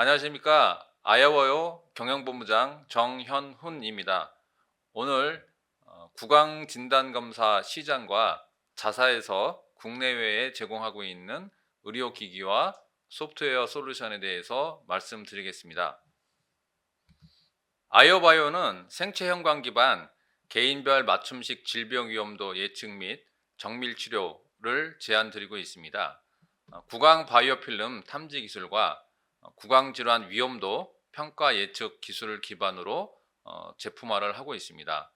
안녕하십니까. 아야워요 경영본부장 정현훈입니다. 오늘 구강진단검사 시장과 자사에서 국내외에 제공하고 있는 의료기기와 소프트웨어 솔루션에 대해서 말씀드리겠습니다. 아이오바이오는 생체형광 기반 개인별 맞춤식 질병 위험도 예측 및 정밀 치료를 제안드리고 있습니다. 구강 바이오 필름 탐지 기술과 구강 질환 위험도 평가 예측 기술을 기반으로 제품화를 하고 있습니다.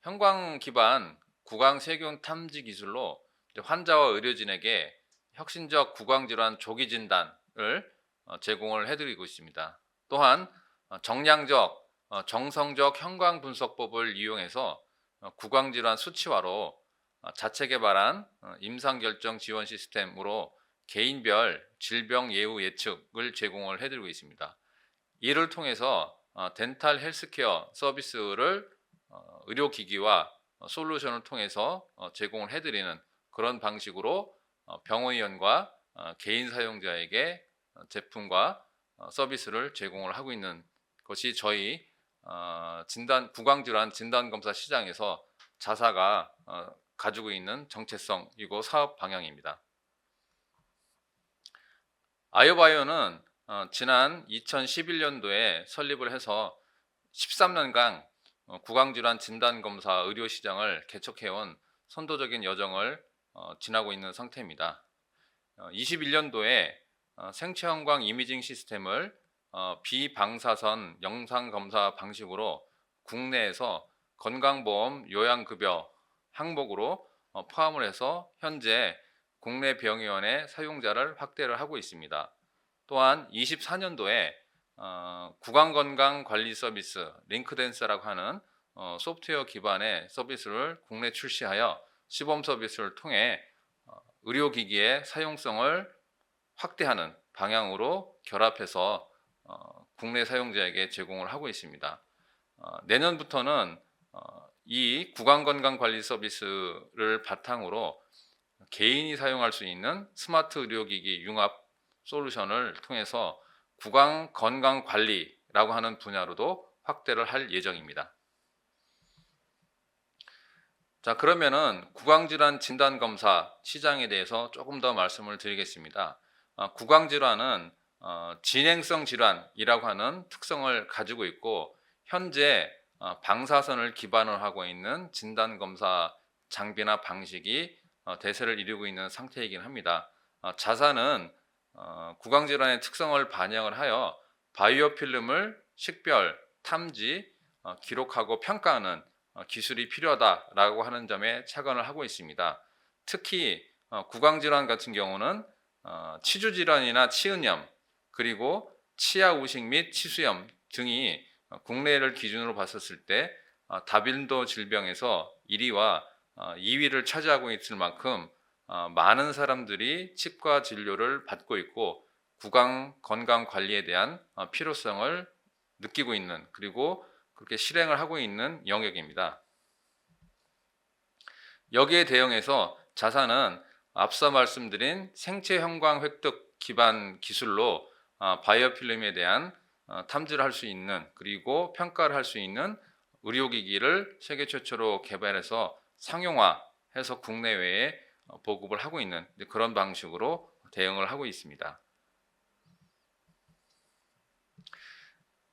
형광 기반 구강 세균 탐지 기술로 환자와 의료진에게 혁신적 구강 질환 조기 진단을 제공을 해드리고 있습니다. 또한 정량적, 정성적 형광 분석법을 이용해서 구강 질환 수치화로 자체 개발한 임상 결정 지원 시스템으로 개인별 질병 예후 예측을 제공을 해드리고 있습니다. 이를 통해서 덴탈 헬스케어 서비스를 의료기기와 솔루션을 통해서 제공을 해드리는 그런 방식으로 병원의원과 개인 사용자에게 제품과 서비스를 제공을 하고 있는 것이 저희 구강질환 진단검사 시장에서 자사가 가지고 있는 정체성이고 사업 방향입니다. 아이오바이오는 지난 2011년도에 설립을 해서 13년간 구강질환 진단검사 의료시장을 개척해온 선도적인 여정을 지나고 있는 상태입니다. 21년도에 생체형광 이미징 시스템을 비방사선 영상검사 방식으로 국내에서 건강보험 요양급여 항목으로 포함을 해서 현재 국내 병의원의 사용자를 확대를 하고 있습니다. 또한 24년도에 구강건강관리 서비스 링크댄스라고 하는 소프트웨어 기반의 서비스를 국내 출시하여 시범 서비스를 통해 의료기기의 사용성을 확대하는 방향으로 결합해서 국내 사용자에게 제공을 하고 있습니다. 내년부터는 이 구강건강관리 서비스를 바탕으로 개인이 사용할 수 있는 스마트 의료기기 융합 솔루션을 통해서 구강 건강 관리라고 하는 분야로도 확대를 할 예정입니다. 자, 그러면은 구강질환 진단검사 시장에 대해서 조금 더 말씀을 드리겠습니다. 구강질환은 진행성 질환이라고 하는 특성을 가지고 있고 현재 방사선을 기반으로 하고 있는 진단검사 장비나 방식이 대세를 이루고 있는 상태이긴 합니다. 자사는 구강질환의 특성을 반영을 하여 바이오 필름을 식별, 탐지, 기록하고 평가하는 기술이 필요하다라고 하는 점에 착안을 하고 있습니다. 특히 구강질환 같은 경우는 치주질환이나 치은염 그리고 치아 우식 및 치수염 등이 국내를 기준으로 봤었을 때 다빈도 질병에서 1위와 2위를 차지하고 있을 만큼 많은 사람들이 치과 진료를 받고 있고 구강 건강 관리에 대한 필요성을 느끼고 있는 그리고 그렇게 실행을 하고 있는 영역입니다. 여기에 대응해서 자사는 앞서 말씀드린 생체 형광 획득 기반 기술로 바이오 필름에 대한 탐지를 할 수 있는 그리고 평가를 할 수 있는 의료기기를 세계 최초로 개발해서 상용화해서 국내외에 보급을 하고 있는 그런 방식으로 대응을 하고 있습니다.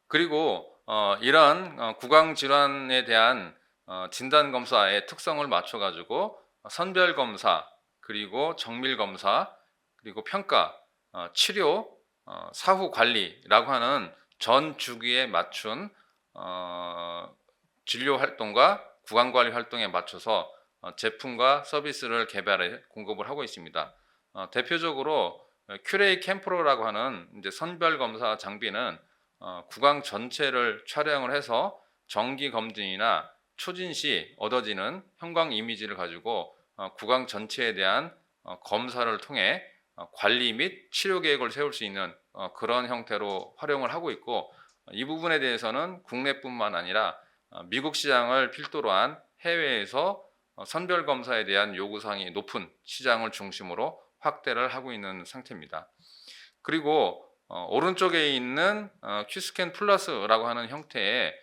그리고 이런 구강 질환에 대한 진단 검사의 특성을 맞춰 가지고 선별 검사 그리고 정밀 검사 그리고 평가 치료 사후 관리라고 하는 전 주기에 맞춘 진료 활동과 구강 관리 활동에 맞춰서 제품과 서비스를 개발해 공급을 하고 있습니다. 대표적으로 큐레이 캠프로라고 하는 이제 선별 검사 장비는 구강 전체를 촬영을 해서 정기 검진이나 초진 시 얻어지는 형광 이미지를 가지고 구강 전체에 대한 검사를 통해 관리 및 치료 계획을 세울 수 있는 그런 형태로 활용을 하고 있고 이 부분에 대해서는 국내뿐만 아니라 미국 시장을 필두로 한 해외에서 선별 검사에 대한 요구사항이 높은 시장을 중심으로 확대를 하고 있는 상태입니다. 그리고 오른쪽에 있는 큐스캔 플러스라고 하는 형태의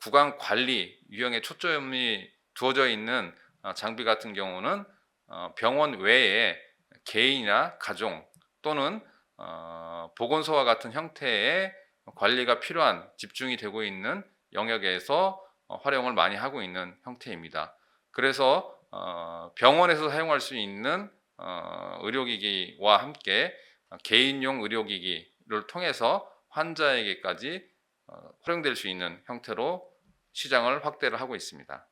구강 관리 유형에 초점이 두어져 있는 장비 같은 경우는 병원 외에 개인이나 가정 또는 보건소와 같은 형태의 관리가 필요한 집중이 되고 있는 영역에서 활용을 많이 하고 있는 형태입니다. 그래서 병원에서 사용할 수 있는 의료기기와 함께 개인용 의료기기를 통해서 환자에게까지 활용될 수 있는 형태로 시장을 확대를 하고 있습니다.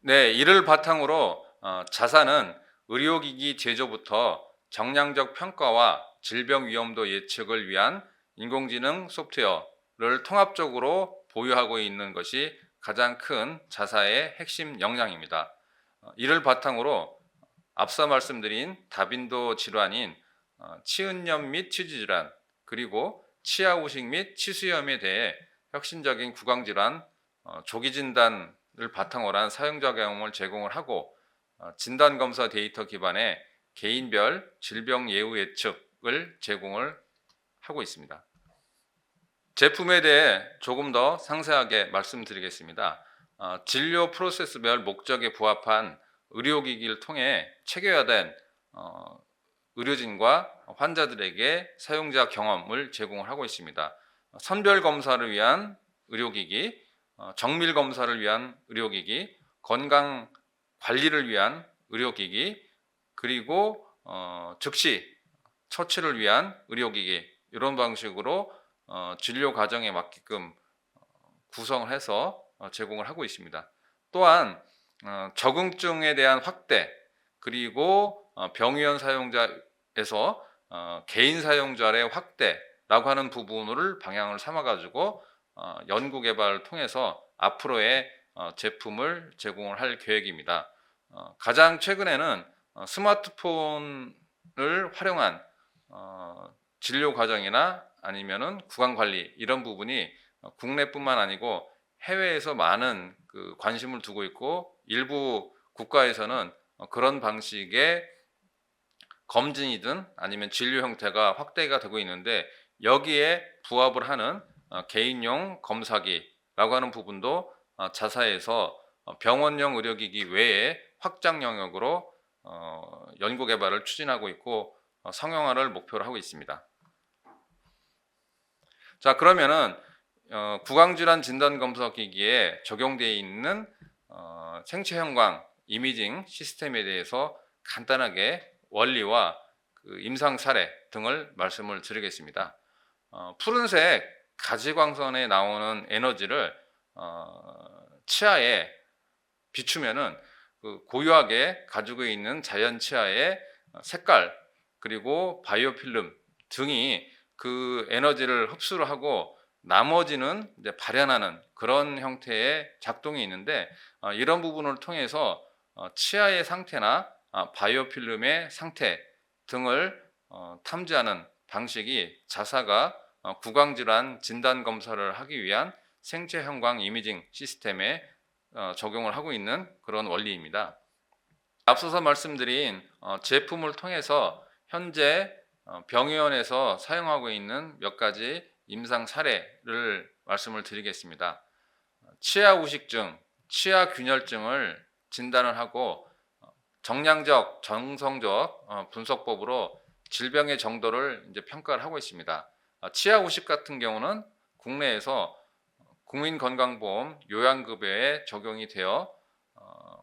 네, 이를 바탕으로 자사는 의료기기 제조부터 정량적 평가와 질병 위험도 예측을 위한 인공지능 소프트웨어를 통합적으로 보유하고 있는 것이 가장 큰 자사의 핵심 역량입니다. 이를 바탕으로 앞서 말씀드린 다빈도 질환인 치은염 및 치주질환 그리고 치아우식 및 치수염에 대해 혁신적인 구강질환 조기 진단을 바탕으로 한 사용자 경험을 제공을 하고 진단검사 데이터 기반의 개인별 질병 예후 예측을 제공을 하고 있습니다. 제품에 대해 조금 더 상세하게 말씀드리겠습니다. 진료 프로세스별 목적에 부합한 의료기기를 통해 체계화된 의료진과 환자들에게 사용자 경험을 제공을 하고 있습니다. 선별 검사를 위한 의료기기, 정밀 검사를 위한 의료기기, 건강 관리를 위한 의료기기, 그리고 즉시 처치를 위한 의료기기 이런 방식으로 진료 과정에 맞게끔 구성을 해서 제공을 하고 있습니다. 또한 적응증에 대한 확대 그리고 병의원 사용자에서 개인 사용자의 확대라고 하는 부분을 방향을 삼아 가지고 연구 개발을 통해서 앞으로의 제품을 제공을 할 계획입니다. 가장 최근에는 스마트폰을 활용한 진료 과정이나 아니면은 구강 관리 이런 부분이 국내뿐만 아니고 해외에서 많은 관심을 두고 있고 일부 국가에서는 그런 방식의 검진이든 아니면 진료 형태가 확대가 되고 있는데 여기에 부합을 하는 개인용 검사기라고 하는 부분도 자사에서 병원용 의료기기 외에 확장 영역으로 연구 개발을 추진하고 있고 상용화를 목표로 하고 있습니다. 자, 그러면은 구강질환 진단검사기기에 적용되어 있는 생체 형광 이미징 시스템에 대해서 간단하게 원리와 임상 사례 등을 말씀을 드리겠습니다. 푸른색 가지광선에 나오는 에너지를 치아에 비추면은 고유하게 가지고 있는 자연 치아의 색깔 그리고 바이오 필름 등이 그 에너지를 흡수를 하고 나머지는 이제 발현하는 그런 형태의 작동이 있는데 이런 부분을 통해서 치아의 상태나 바이오 필름의 상태 등을 탐지하는 방식이 자사가 구강질환 진단 검사를 하기 위한 생체 형광 이미징 시스템에 적용을 하고 있는 그런 원리입니다. 앞서서 말씀드린 제품을 통해서 현재 병의원에서 사용하고 있는 몇 가지 임상 사례를 말씀을 드리겠습니다. 치아 우식증, 치아 균열증을 진단을 하고 정량적, 정성적 분석법으로 질병의 정도를 이제 평가를 하고 있습니다. 치아 우식 같은 경우는 국내에서 국민건강보험 요양급여에 적용이 되어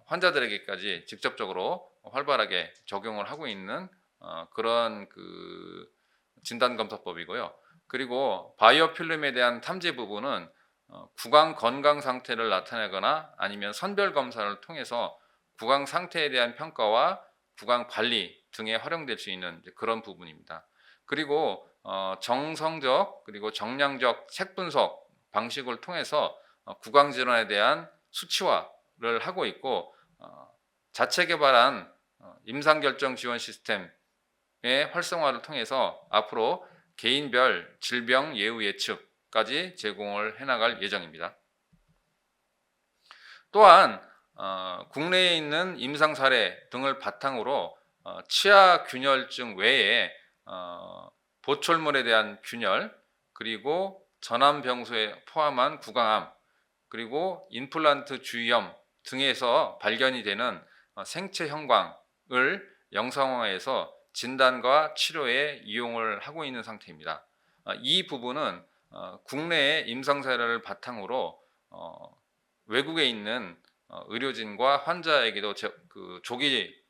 환자들에게까지 직접적으로 활발하게 적용을 하고 있는 그런 진단검사법이고요. 그리고 바이오 필름에 대한 탐지 부분은 구강 건강 상태를 나타내거나 아니면 선별 검사를 통해서 구강 상태에 대한 평가와 구강 관리 등에 활용될 수 있는 그런 부분입니다. 그리고 정성적 그리고 정량적 색 분석 방식을 통해서 구강 질환에 대한 수치화를 하고 있고 자체 개발한 임상결정 지원 시스템의 활성화를 통해서 앞으로 개인별 질병 예후 예측까지 제공을 해나갈 예정입니다. 또한 국내에 있는 임상 사례 등을 바탕으로 치아 균열증 외에 보철물에 대한 균열, 그리고 전암병소에 포함한 구강암, 그리고 임플란트 주위염 등에서 발견이 되는 생체 형광을 영상화해서 진단과 치료에 이용을 하고 있는 상태입니다. 이 부분은 국내의 임상 사례를 바탕으로 외국에 있는 의료진과 환자에게도 조기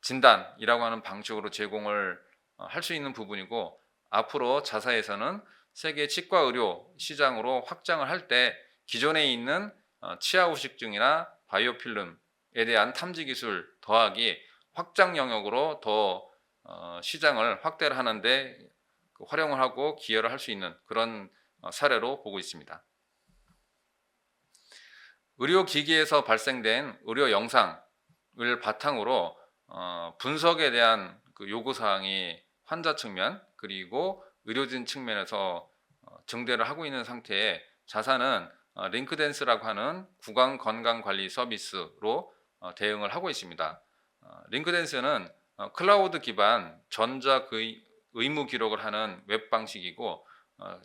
진단이라고 하는 방식으로 제공을 할 수 있는 부분이고, 앞으로 자사에서는 세계 치과 의료 시장으로 확장을 할 때 기존에 있는 치아 후식증이나 바이오필름에 대한 탐지 기술 더하기 확장 영역으로 더 시장을 확대를 하는데 활용을 하고 기여를 할 수 있는 그런 사례로 보고 있습니다. 의료기기에서 발생된 의료 영상을 바탕으로 분석에 대한 그 요구사항이 환자 측면 그리고 의료진 측면에서 증대를 하고 있는 상태에 자사는 링크댄스라고 하는 구강 건강관리 서비스로 대응을 하고 있습니다. 링크댄스는 클라우드 기반 전자 의무 기록을 하는 웹 방식이고,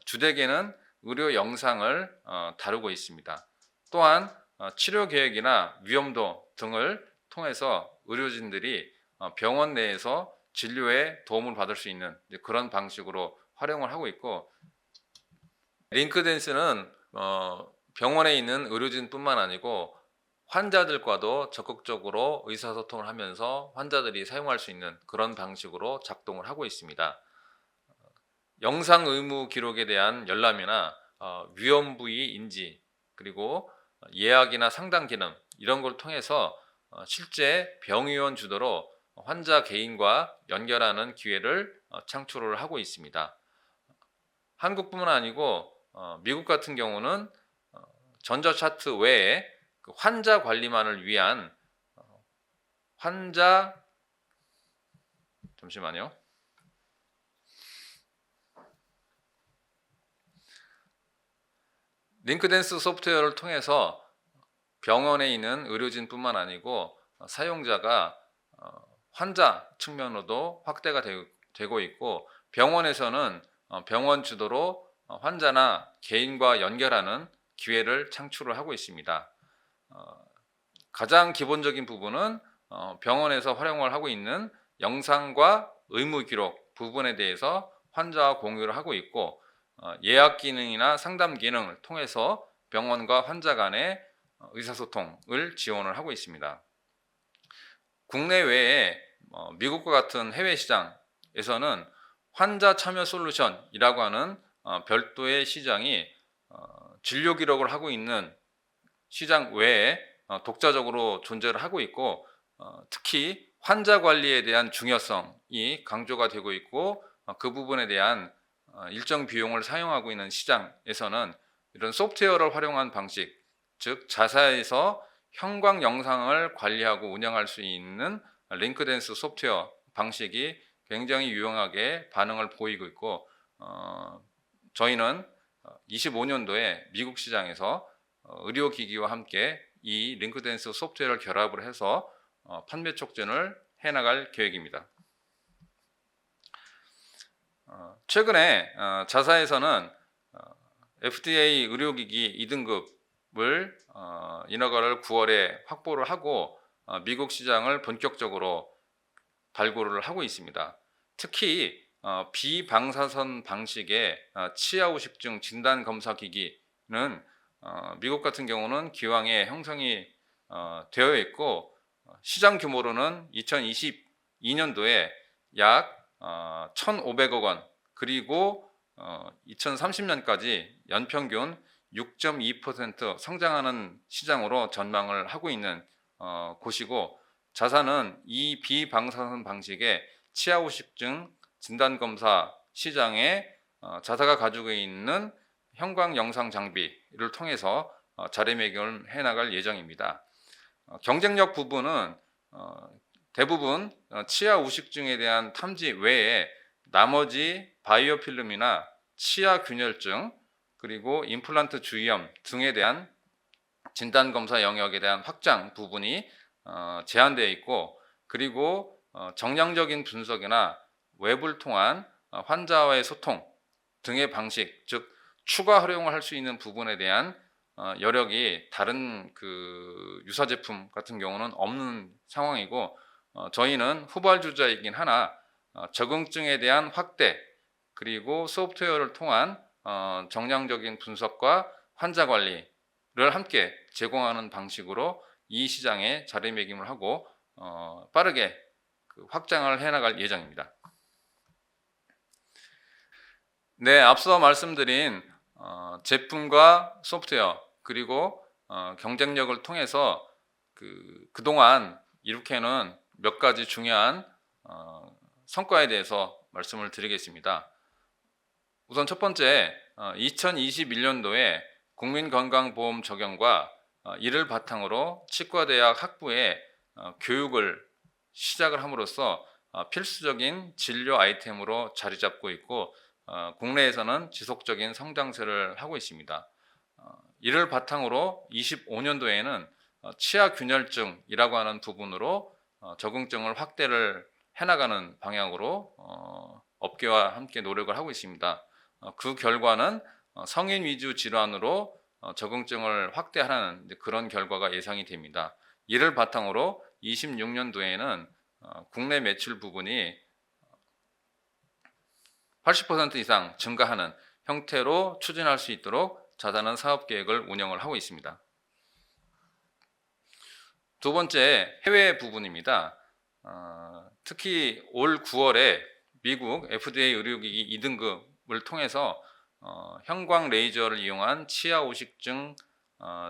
주되게는 의료 영상을 다루고 있습니다. 또한 치료 계획이나 위험도 등을 통해서 의료진들이 병원 내에서 진료에 도움을 받을 수 있는 그런 방식으로 활용을 하고 있고, 링크댄스는 병원에 있는 의료진뿐만 아니고 환자들과도 적극적으로 의사소통을 하면서 환자들이 사용할 수 있는 그런 방식으로 작동을 하고 있습니다. 영상 의무 기록에 대한 열람이나 위험 부위 인지, 그리고 예약이나 상담 기능 이런 걸 통해서 실제 병의원 주도로 환자 개인과 연결하는 기회를 창출을 하고 있습니다. 한국뿐만 아니고 미국 같은 경우는 전자차트 외에 그 환자 관리만을 위한 잠시만요. 링크댄스 소프트웨어를 통해서 병원에 있는 의료진뿐만 아니고 사용자가 환자 측면으로도 확대가 되고 있고, 병원에서는 병원 주도로 환자나 개인과 연결하는 기회를 창출을 하고 있습니다. 가장 기본적인 부분은 병원에서 활용을 하고 있는 영상과 의무 기록 부분에 대해서 환자와 공유를 하고 있고, 예약 기능이나 상담 기능을 통해서 병원과 환자 간의 의사소통을 지원을 하고 있습니다. 국내외에 미국과 같은 해외 시장에서는 환자 참여 솔루션이라고 하는 별도의 시장이 진료 기록을 하고 있는 시장 외에 독자적으로 존재를 하고 있고, 특히 환자 관리에 대한 중요성이 강조가 되고 있고, 그 부분에 대한 일정 비용을 사용하고 있는 시장에서는 이런 소프트웨어를 활용한 방식, 즉 자사에서 형광 영상을 관리하고 운영할 수 있는 링크댄스 소프트웨어 방식이 굉장히 유용하게 반응을 보이고 있고, 저희는 25년도에 미국 시장에서 의료기기와 함께 이 링크댄스 소프트웨어를 결합을 해서 판매 촉진을 해나갈 계획입니다. 최근에 자사에서는 FDA 의료기기 2등급을 인허가를 9월에 확보를 하고 미국 시장을 본격적으로 발굴을 하고 있습니다. 특히 비방사선 방식의 치아 후식증 진단 검사 기기는 미국 같은 경우는 기왕에 형성이 되어 있고, 시장 규모로는 2022년도에 약 1,500억 원, 그리고 2030년까지 연평균 6.2% 성장하는 시장으로 전망을 하고 있는 곳이고, 자사는 이 비방사선 방식의 치아 후식증 진단검사 시장에 자사가 가지고 있는 형광 영상 장비를 통해서 자리매김을 해나갈 예정입니다. 경쟁력 부분은 대부분 치아 후식증에 대한 탐지 외에 나머지 바이오필름이나 치아 균열증, 그리고 임플란트 주위염 등에 대한 진단검사 영역에 대한 확장 부분이 제한되어 있고, 그리고 정량적인 분석이나 웹을 통한 환자와의 소통 등의 방식, 즉 추가 활용을 할 수 있는 부분에 대한 여력이 다른 그 유사 제품 같은 경우는 없는 상황이고, 저희는 후발주자이긴 하나 적응증에 대한 확대, 그리고 소프트웨어를 통한 정량적인 분석과 환자 관리를 함께 제공하는 방식으로 이 시장에 자리매김을 하고 빠르게 확장을 해나갈 예정입니다. 네, 앞서 말씀드린 제품과 소프트웨어, 그리고 경쟁력을 통해서 그동안 이룩해는 몇 가지 중요한 성과에 대해서 말씀을 드리겠습니다. 우선 첫 번째, 2021년도에 국민건강보험 적용과 이를 바탕으로 치과대학 학부의 교육을 시작을 함으로써 필수적인 진료 아이템으로 자리 잡고 있고, 국내에서는 지속적인 성장세를 하고 있습니다. 이를 바탕으로 25년도에는 치아균열증이라고 하는 부분으로 적응증을 확대를 해나가는 방향으로 업계와 함께 노력을 하고 있습니다. 그 결과는 성인 위주 질환으로 적응증을 확대하는 그런 결과가 예상이 됩니다. 이를 바탕으로 26년도에는 국내 매출 부분이 80% 이상 증가하는 형태로 추진할 수 있도록 자사는 사업계획을 운영을 하고 있습니다. 두 번째, 해외 부분입니다. 특히 올 9월에 미국 FDA 의료기기 2등급을 통해서 형광 레이저를 이용한 치아 오식증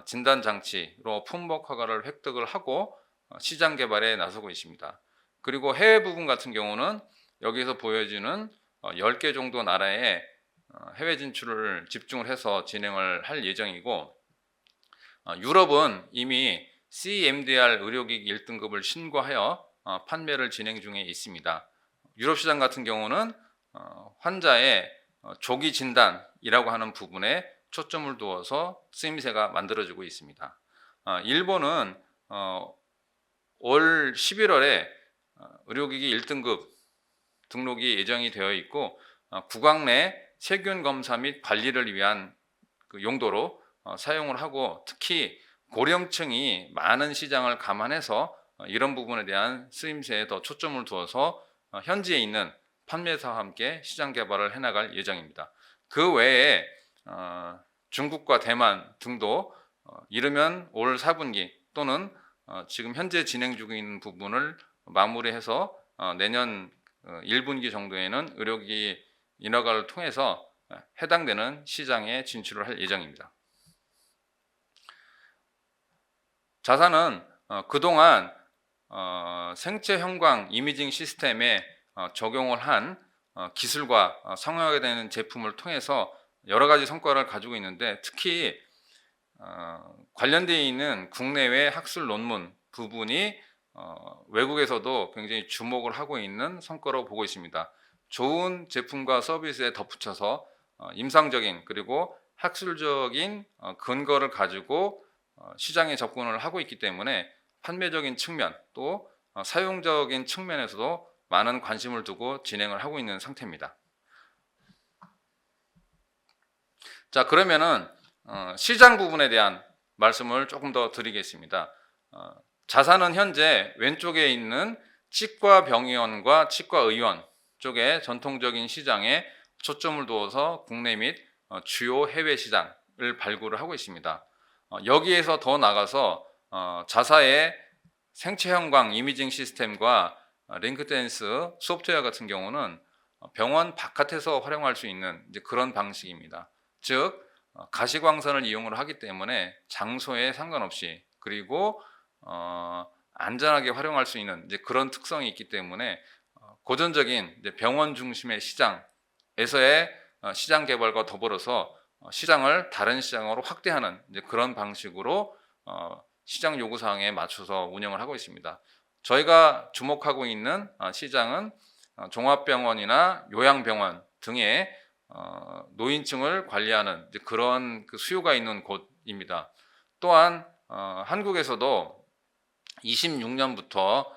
진단 장치로 품목 허가를 획득을 하고 시장 개발에 나서고 있습니다. 그리고 해외 부분 같은 경우는 여기서 보여지는 10개 정도 나라에 해외 진출을 집중을 해서 진행을 할 예정이고, 유럽은 이미 CMDR 의료기기 1등급을 신고하여 판매를 진행 중에 있습니다. 유럽 시장 같은 경우는 환자의 조기 진단이라고 하는 부분에 초점을 두어서 쓰임새가 만들어지고 있습니다. 일본은 올 11월에 의료기기 1등급 등록이 예정이 되어 있고, 구강 내 세균 검사 및 관리를 위한 용도로 사용을 하고, 특히 고령층이 많은 시장을 감안해서 이런 부분에 대한 쓰임새에 더 초점을 두어서 현지에 있는 판매사와 함께 시장 개발을 해나갈 예정입니다. 그 외에 중국과 대만 등도 이르면 올 4분기 또는 지금 현재 진행 중에 있는 부분을 마무리해서 내년 1분기 정도에는 의료기기 인허가를 통해서 해당되는 시장에 진출을 할 예정입니다. 자사는 그동안 생체 형광 이미징 시스템에 적용을 한 기술과 상용하게 되는 제품을 통해서 여러 가지 성과를 가지고 있는데, 특히 관련되어 있는 국내외 학술 논문 부분이 외국에서도 굉장히 주목을 하고 있는 성과로 보고 있습니다. 좋은 제품과 서비스에 덧붙여서 임상적인 그리고 학술적인 근거를 가지고 시장에 접근을 하고 있기 때문에 판매적인 측면 또 사용적인 측면에서도 많은 관심을 두고 진행을 하고 있는 상태입니다. 자, 그러면은 시장 부분에 대한 말씀을 조금 더 드리겠습니다. 자사는 현재 왼쪽에 있는 치과병의원과 치과의원 쪽에 전통적인 시장에 초점을 두어서 국내 및 주요 해외 시장을 발굴을 하고 있습니다. 여기에서 더 나가서 자사의 생체형광 이미징 시스템과 링크댄스 소프트웨어 같은 경우는 병원 바깥에서 활용할 수 있는 그런 방식입니다. 즉 가시광선을 이용을 하기 때문에 장소에 상관없이, 그리고 안전하게 활용할 수 있는 그런 특성이 있기 때문에 고전적인 병원 중심의 시장에서의 시장 개발과 더불어서 시장을 다른 시장으로 확대하는 그런 방식으로 시장 요구사항에 맞춰서 운영을 하고 있습니다. 저희가 주목하고 있는 시장은 종합병원이나 요양병원 등의 노인층을 관리하는 그런 수요가 있는 곳입니다. 또한 한국에서도 26년부터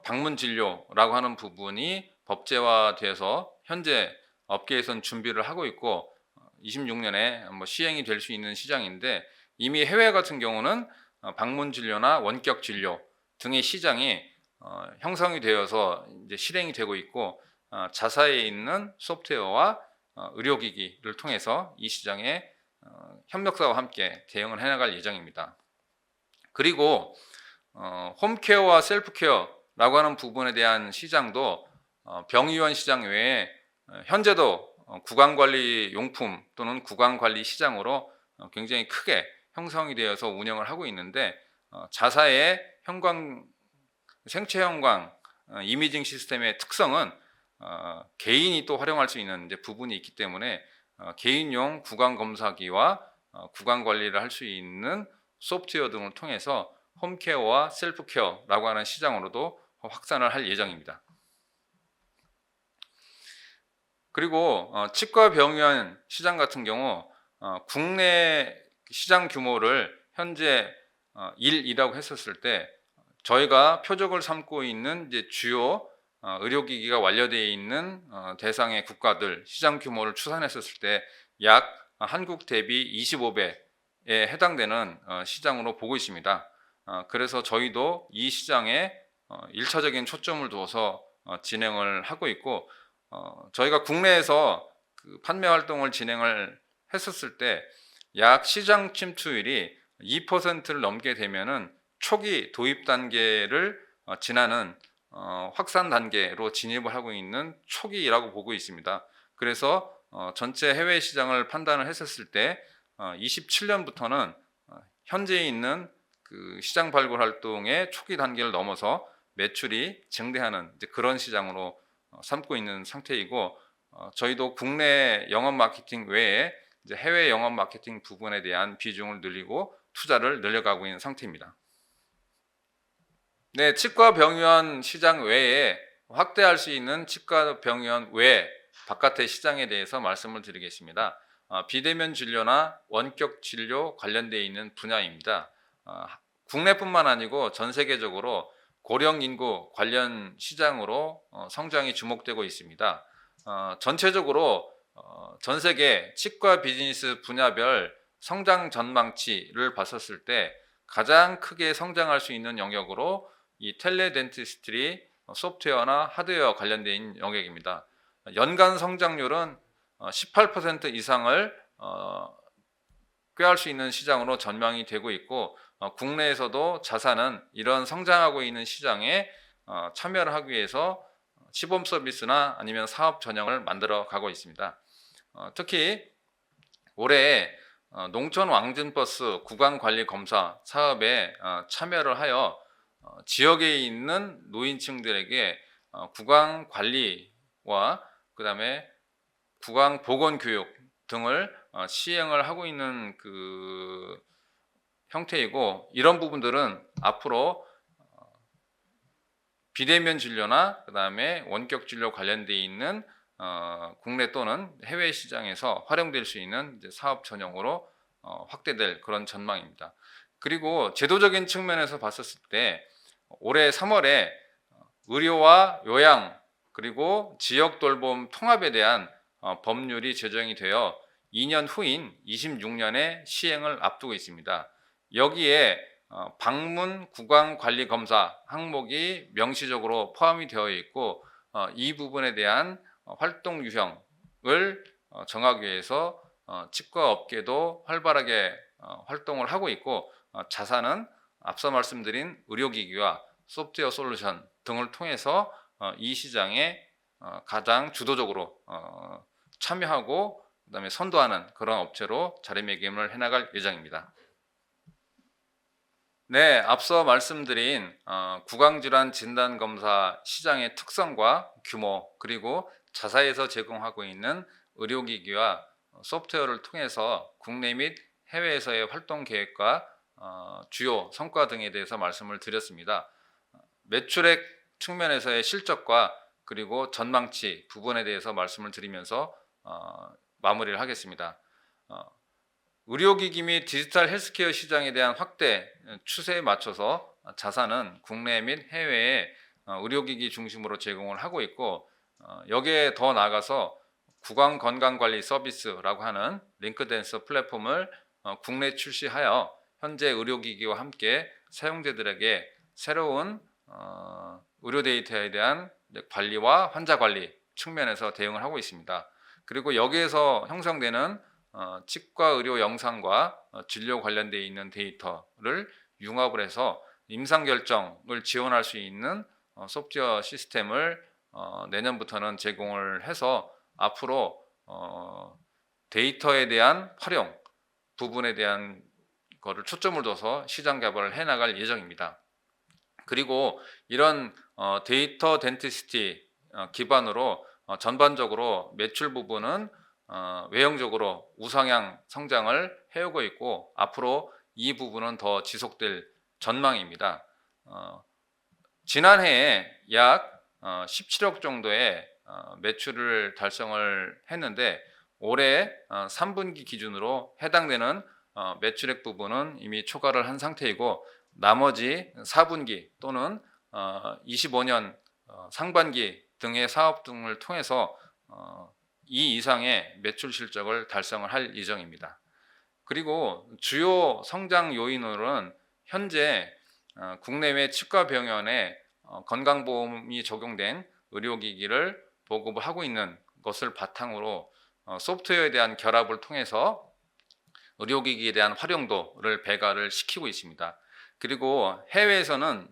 방문 진료라고 하는 부분이 법제화돼서 현재 업계에선 준비를 하고 있고 26년에 뭐 시행이 될 수 있는 시장인데, 이미 해외 같은 경우는 방문 진료나 원격 진료 등의 시장이 형성이 되어서 이제 실행이 되고 있고, 자사에 있는 소프트웨어와 의료기기를 통해서 이 시장에 협력사와 함께 대응을 해나갈 예정입니다. 그리고 홈케어와 셀프케어라고 하는 부분에 대한 시장도 병의원 시장 외에 현재도 구강관리 용품 또는 구강관리 시장으로 굉장히 크게 형성이 되어서 운영을 하고 있는데, 자사의 생체 형광 이미징 시스템의 특성은 개인이 또 활용할 수 있는 이제 부분이 있기 때문에 개인용 구강 검사기와 구강 관리를 할 수 있는 소프트웨어 등을 통해서 홈케어와 셀프케어라고 하는 시장으로도 확산을 할 예정입니다. 그리고 치과 병원 시장 같은 경우 국내 시장 규모를 현재 1이라고 했었을 때, 저희가 표적을 삼고 있는 이제 주요 의료기기가 완료되어 있는 대상의 국가들 시장 규모를 추산했었을 때 약 한국 대비 25배에 해당되는 시장으로 보고 있습니다. 그래서 저희도 이 시장에 1차적인 초점을 두어서 진행을 하고 있고, 저희가 국내에서 그 판매 활동을 진행을 했었을 때 약 시장 침투율이 2%를 넘게 되면은 초기 도입 단계를 지나는 확산 단계로 진입을 하고 있는 초기라고 보고 있습니다. 그래서 전체 해외 시장을 판단을 했었을 때 27년부터는 현재 있는 그 시장 발굴 활동의 초기 단계를 넘어서 매출이 증대하는 이제 그런 시장으로 삼고 있는 상태이고, 저희도 국내 영업 마케팅 외에 이제 해외 영업 마케팅 부분에 대한 비중을 늘리고 투자를 늘려가고 있는 상태입니다. 네, 치과 병원 시장 외에 확대할 수 있는 치과 병원 외 바깥의 시장에 대해서 말씀을 드리겠습니다. 비대면 진료나 원격 진료 관련되어 있는 분야입니다. 국내뿐만 아니고 전 세계적으로 고령 인구 관련 시장으로 성장이 주목되고 있습니다. 전체적으로 전 세계 치과 비즈니스 분야별 성장 전망치를 봤었을 때 가장 크게 성장할 수 있는 영역으로 이 텔레덴티스트리 소프트웨어나 하드웨어 관련된 영역입니다. 연간 성장률은 18% 이상을 꾀할 수 있는 시장으로 전망이 되고 있고, 국내에서도 자사는 이런 성장하고 있는 시장에 참여를 하기 위해서 시범 서비스나 아니면 사업 전형을 만들어 가고 있습니다. 특히 올해 농촌 왕진버스 구강관리 검사 사업에 참여를 하여 지역에 있는 노인층들에게 구강관리와 그 다음에 구강보건교육 등을 시행을 하고 있는 그 형태이고, 이런 부분들은 앞으로 비대면 진료나 그 다음에 원격 진료 관련되어 있는 국내 또는 해외 시장에서 활용될 수 있는 이제 사업 전형으로 확대될 그런 전망입니다. 그리고 제도적인 측면에서 봤었을 때 올해 3월에 의료와 요양 그리고 지역 돌봄 통합에 대한 법률이 제정이 되어 2년 후인 26년에 시행을 앞두고 있습니다. 여기에 방문 구강 관리 검사 항목이 명시적으로 포함이 되어 있고, 이 부분에 대한 활동 유형을 정하기 위해서 치과 업계도 활발하게 활동을 하고 있고, 자사는 앞서 말씀드린 의료기기와 소프트웨어 솔루션 등을 통해서 이 시장에 가장 주도적으로 참여하고 그다음에 선도하는 그런 업체로 자리매김을 해나갈 예정입니다. 네, 앞서 말씀드린 구강질환 진단검사 시장의 특성과 규모, 그리고 자사에서 제공하고 있는 의료기기와 소프트웨어를 통해서 국내 및 해외에서의 활동 계획과 주요 성과 등에 대해서 말씀을 드렸습니다. 매출액 측면에서의 실적과 그리고 전망치 부분에 대해서 말씀을 드리면서 마무리를 하겠습니다. 의료기기 및 디지털 헬스케어 시장에 대한 확대 추세에 맞춰서 자사는 국내 및 해외에 의료기기 중심으로 제공을 하고 있고, 여기에 더 나아가서 구강 건강관리 서비스라고 하는 링크댄스 플랫폼을 국내 출시하여 현재 의료기기와 함께 사용자들에게 새로운 의료 데이터에 대한 관리와 환자 관리 측면에서 대응을 하고 있습니다. 그리고 여기에서 형성되는 치과 의료 영상과 진료 관련되어 있는 데이터를 융합을 해서 임상 결정을 지원할 수 있는 소프트웨어 시스템을 내년부터는 제공을 해서 앞으로 데이터에 대한 활용 부분에 대한 거를 초점을 둬서 시장 개발을 해 나갈 예정입니다. 그리고 이런 데이터 덴티스티 기반으로 전반적으로 매출 부분은 외형적으로 우상향 성장을 해오고 있고 앞으로 이 부분은 더 지속될 전망입니다. 지난해에 약 17억 정도의 매출을 달성을 했는데 올해 3분기 기준으로 해당되는 매출액 부분은 이미 초과를 한 상태이고 나머지 4분기 또는 25년 상반기 등의 사업 등을 통해서 이 이상의 매출 실적을 달성을 할 예정입니다. 그리고 주요 성장 요인으로는 현재 국내외 치과 병원에 건강보험이 적용된 의료기기를 보급을 하고 있는 것을 바탕으로 소프트웨어에 대한 결합을 통해서 의료기기에 대한 활용도를 배가를 시키고 있습니다. 그리고 해외에서는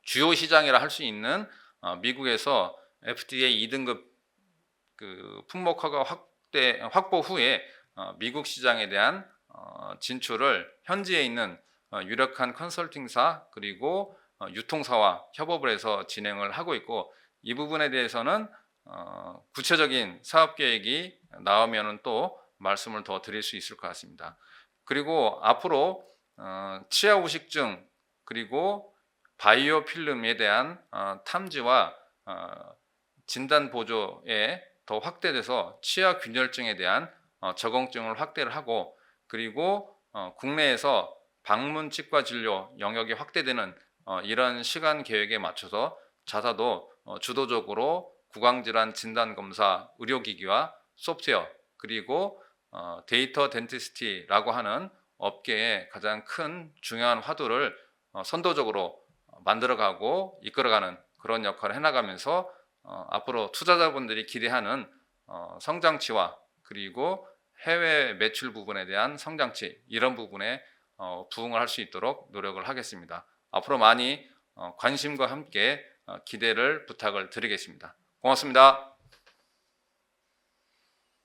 주요 시장이라 할 수 있는 미국에서 FDA 2등급 품목 허가 확보 후에 미국 시장에 대한 진출을 현지에 있는 유력한 컨설팅사 그리고 유통사와 협업을 해서 진행을 하고 있고 이 부분에 대해서는 구체적인 사업 계획이 나오면은 또 말씀을 더 드릴 수 있을 것 같습니다. 그리고 앞으로 치아 후식증 그리고 바이오 필름에 대한 탐지와 진단 보조에 더 확대돼서 치아 균열증에 대한 적응증을 확대를 하고 그리고 국내에서 방문 치과 진료 영역이 확대되는 이런 시간 계획에 맞춰서 자사도 주도적으로 구강질환 진단검사 의료기기와 소프트웨어 그리고 데이터 덴티스티라고 하는 업계의 가장 큰 중요한 화두를 선도적으로 만들어가고 이끌어가는 그런 역할을 해나가면서 앞으로 투자자분들이 기대하는 성장치와 그리고 해외 매출 부분에 대한 성장치 이런 부분에 부응을 할 수 있도록 노력을 하겠습니다. 앞으로 많이 관심과 함께 기대를 부탁을 드리겠습니다. 고맙습니다.